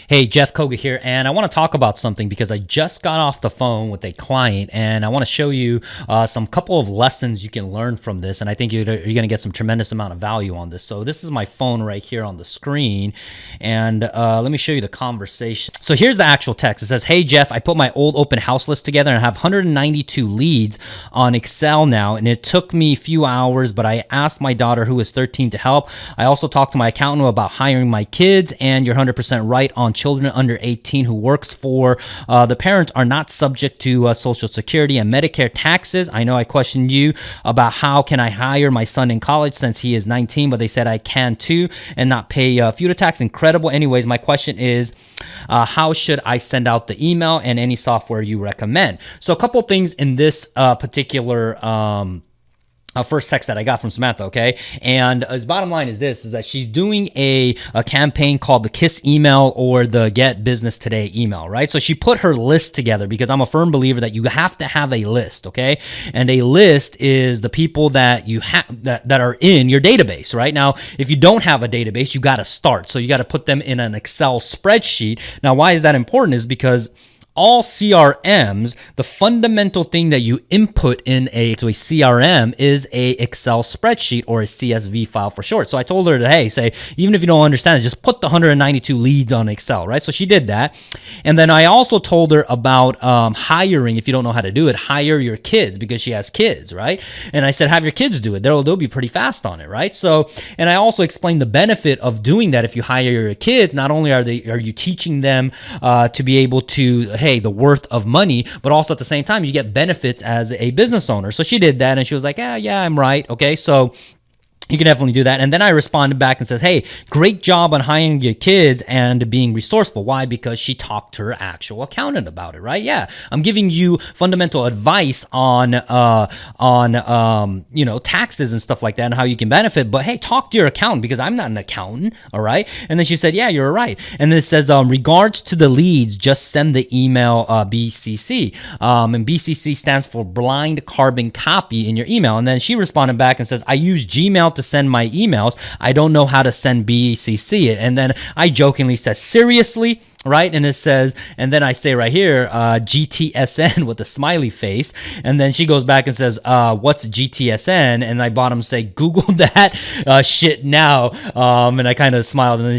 Hey, Jeff Coga here, and I want to talk about something because I just got off the phone with a client, and I want to show you some couple of lessons you can learn from this, and I think you're going to get some tremendous amount of value on this. So this is my phone right here on the screen, and let me show you the conversation. So here's the actual text. It says, "Hey, Jeff, I put my old open house list together and I have 192 leads on Excel now, and it took me a few hours, but I asked my daughter, who is 13, to help. I also talked to my accountant about hiring my kids, and you're 100% right on children under 18 who works for the parents are not subject to Social Security and Medicare taxes. I know I questioned you about how can I hire my son in college since he is 19, but they said I can too and not pay feudal tax. Incredible. Anyways, my question is, how should I send out the email and any software you recommend?" So a couple things in this particular first text that I got from Samantha, okay? And his bottom line is this, is that she's doing a campaign called the KISS email or the Get Business Today email, right? So she put her list together because I'm a firm believer that you have to have a list, okay? And a list is the people that you have that are in your database, right? Now, if you don't have a database, you got to start. So you got to put them in an Excel spreadsheet. Now, why is that important is because all CRMs, the fundamental thing that you input in a CRM is a Excel spreadsheet or a CSV file for short. So I told her to, hey, even if you don't understand it, just put the 192 leads on Excel, right? So she did that. And then I also told her about hiring. If you don't know how to do it, hire your kids because she has kids, right? And I said, have your kids do it. They'll be pretty fast on it, right? So, and I also explained the benefit of doing that. If you hire your kids, not only are you teaching them to be able to, hey, the worth of money, but also at the same time, you get benefits as a business owner. So she did that and she was like, yeah, I'm right. Okay. So you can definitely do that. And then I responded back and says, hey, great job on hiring your kids and being resourceful. Why? Because she talked to her actual accountant about it, right? Yeah. I'm giving you fundamental advice on taxes and stuff like that and how you can benefit. But hey, talk to your accountant because I'm not an accountant. All right. And then she said, yeah, you're right. And then it says, regards to the leads, just send the email BCC. And BCC stands for blind carbon copy in your email. And then she responded back and says, I use Gmail to send my emails. I don't know how to send BCC. And then I jokingly said, seriously? Right? And it says, and then I say right here, GTSN with a smiley face. And then she goes back and says, what's GTSN? And I bottom say, Google that shit now. And I kind of smiled. And then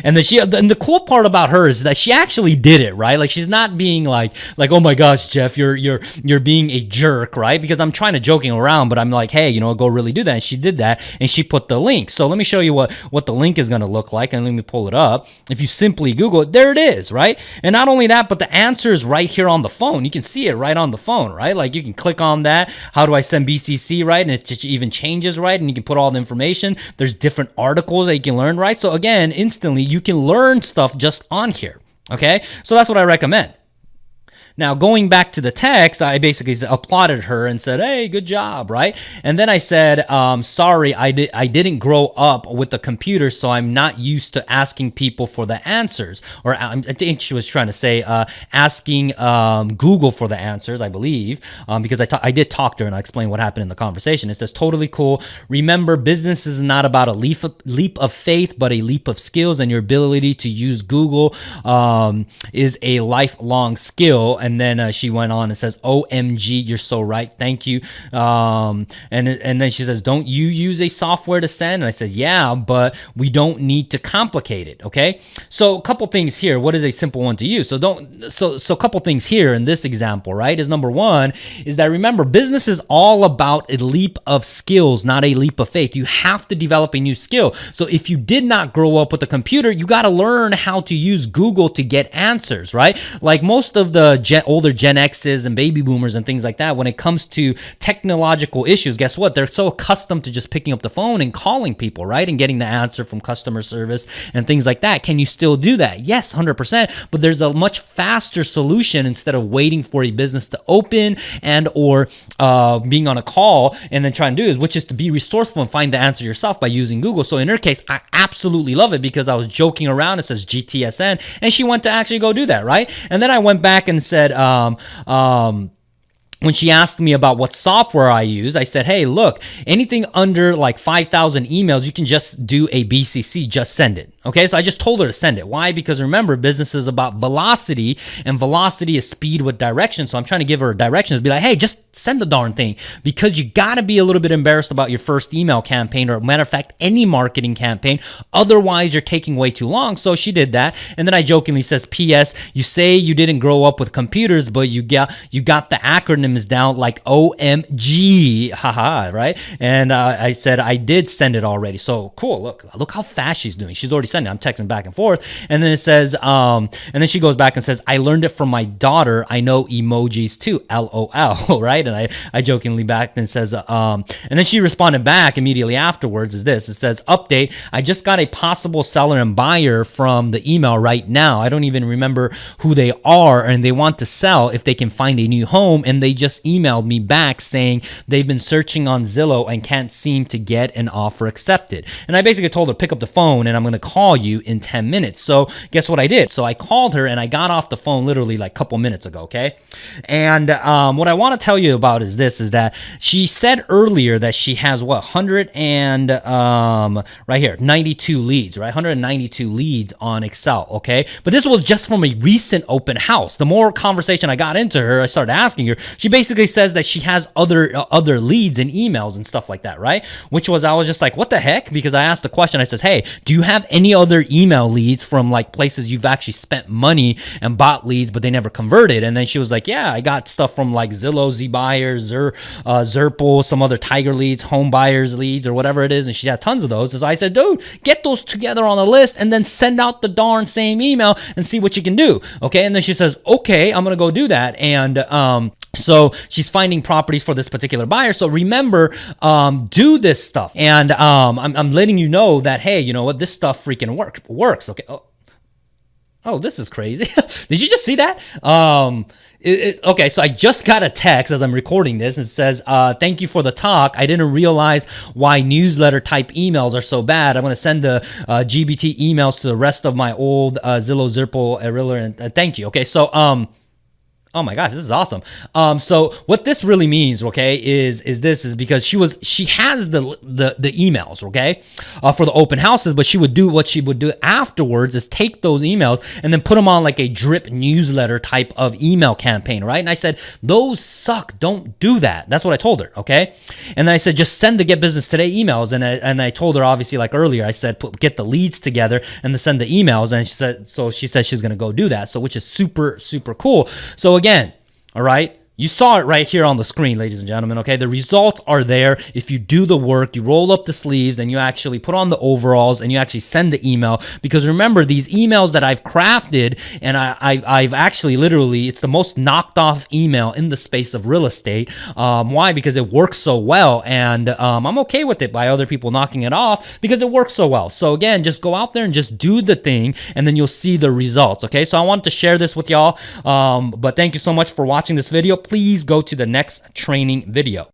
and the cool part about her is that she actually did it, right? Like she's not being like, oh my gosh, Jeff, you're being a jerk, right? Because I'm trying to joking around, but I'm like, hey, go really do that. And she did that and she put the link. So let me show you what the link is going to look like. And let me pull it up. If you simply Google it, there it is, right? And not only that, but the answer is right here on the phone. You can see it right on the phone, right? Like you can click on that. How do I send BCC, right? And it just even changes, right? And you can put all the information. There's different articles that you can learn, right? So again, instantly you can learn stuff just on here, okay? So that's what I recommend. Now, going back to the text, I basically applauded her and said, hey, good job, right? And then I said, sorry, I didn't grow up with the computer, so I'm not used to asking people for the answers. Or I think she was trying to say asking Google for the answers, I believe, because I did talk to her and I explained what happened in the conversation. It says, totally cool. Remember, business is not about a leap of faith, but a leap of skills, and your ability to use Google is a lifelong skill. And then she went on and says, OMG, you're so right. Thank you. And then she says, don't you use a software to send? And I said, yeah, but we don't need to complicate it. Okay. So a couple things here. What is a simple one to use? So a couple things here in this example, right? Is number one is that remember, business is all about a leap of skills, not a leap of faith. You have to develop a new skill. So if you did not grow up with a computer, you got to learn how to use Google to get answers, right? Like most of the older Gen X's and baby boomers and things like that, when it comes to technological issues, guess what? They're so accustomed to just picking up the phone and calling people, right? And getting the answer from customer service and things like that. Can you still do that? Yes, 100%. But there's a much faster solution instead of waiting for a business to open and or being on a call and then trying to do this, which is to be resourceful and find the answer yourself by using Google. So in her case, I absolutely love it because I was joking around. It says GTSN and she went to actually go do that, right? And then I went back and said, when she asked me about what software I use, I said, hey, look, anything under like 5,000 emails, you can just do a BCC, just send it. Okay, so I just told her to send it. Why? Because remember, business is about velocity, and velocity is speed with direction. So I'm trying to give her directions, be like, hey, just send the darn thing, because you got to be a little bit embarrassed about your first email campaign, or matter of fact, any marketing campaign. Otherwise, you're taking way too long. So she did that. And then I jokingly says, P.S. You say you didn't grow up with computers, but you got the acronyms down like OMG, haha, right? And I said I did send it already. So cool. Look how fast she's doing. She's already sending. I'm texting back and forth, and then it says, and then she goes back and says, I learned it from my daughter. I know emojis too. LOL, right? And I jokingly back and says, and then she responded back immediately afterwards. Is this? It says, update. I just got a possible seller and buyer from the email right now. I don't even remember who they are, and they want to sell if they can find a new home. And they just emailed me back saying they've been searching on Zillow and can't seem to get an offer accepted. And I basically told her, pick up the phone and I'm going to call you in 10 minutes. So guess what I did? So I called her and I got off the phone literally like a couple minutes ago. Okay. And what I want to tell you about is this, is that she said earlier that she has what, 100 and right here, 92 leads, right? 192 leads on Excel. Okay. But this was just from a recent open house. The more conversation I got into her, I started asking her, she basically says that she has other leads and emails and stuff like that, right? Which was, I was just like, what the heck? Because I asked the question, I says, hey, do you have any other email leads from like places you've actually spent money and bought leads, but they never converted? And then she was like, yeah, I got stuff from like Zillow, Z-Buyers, Zerple, some other Tiger leads, home buyers leads, or whatever it is. And she had tons of those. And so I said, dude, get those together on a list and then send out the darn same email and see what you can do. Okay. And then she says, okay, I'm going to go do that. And, so she's finding properties for this particular buyer. So remember, do this stuff. And I'm letting you know that, hey, you know what? This stuff freaking works. Okay. Oh, this is crazy. Did you just see that? Okay, so I just got a text as I'm recording this. It says, thank you for the talk. I didn't realize why newsletter type emails are so bad. I'm going to send the GBT emails to the rest of my old Zillow, Zerple, Arilla, and thank you. Okay, so oh my gosh, this is awesome. So what this really means, okay, is because she has the emails, okay, for the open houses, but what she would do afterwards is take those emails and then put them on like a drip newsletter type of email campaign, right? And I said, those suck. Don't do that. That's what I told her, okay? And then I said, just send the Get Business Today emails. And I told her, obviously, like earlier, I said, get the leads together and then send the emails. And she said she's going to go do that. So, which is super, super cool. So again, all right, you saw it right here on the screen, ladies and gentlemen, okay? The results are there if you do the work, you roll up the sleeves, and you actually put on the overalls, and you actually send the email. Because remember, these emails that I've crafted, and I've actually literally, it's the most knocked off email in the space of real estate. Why? Because it works so well, and I'm okay with it by other people knocking it off because it works so well. So again, just go out there and just do the thing, and then you'll see the results, okay? So I wanted to share this with y'all, but thank you so much for watching this video. Please go to the next training video.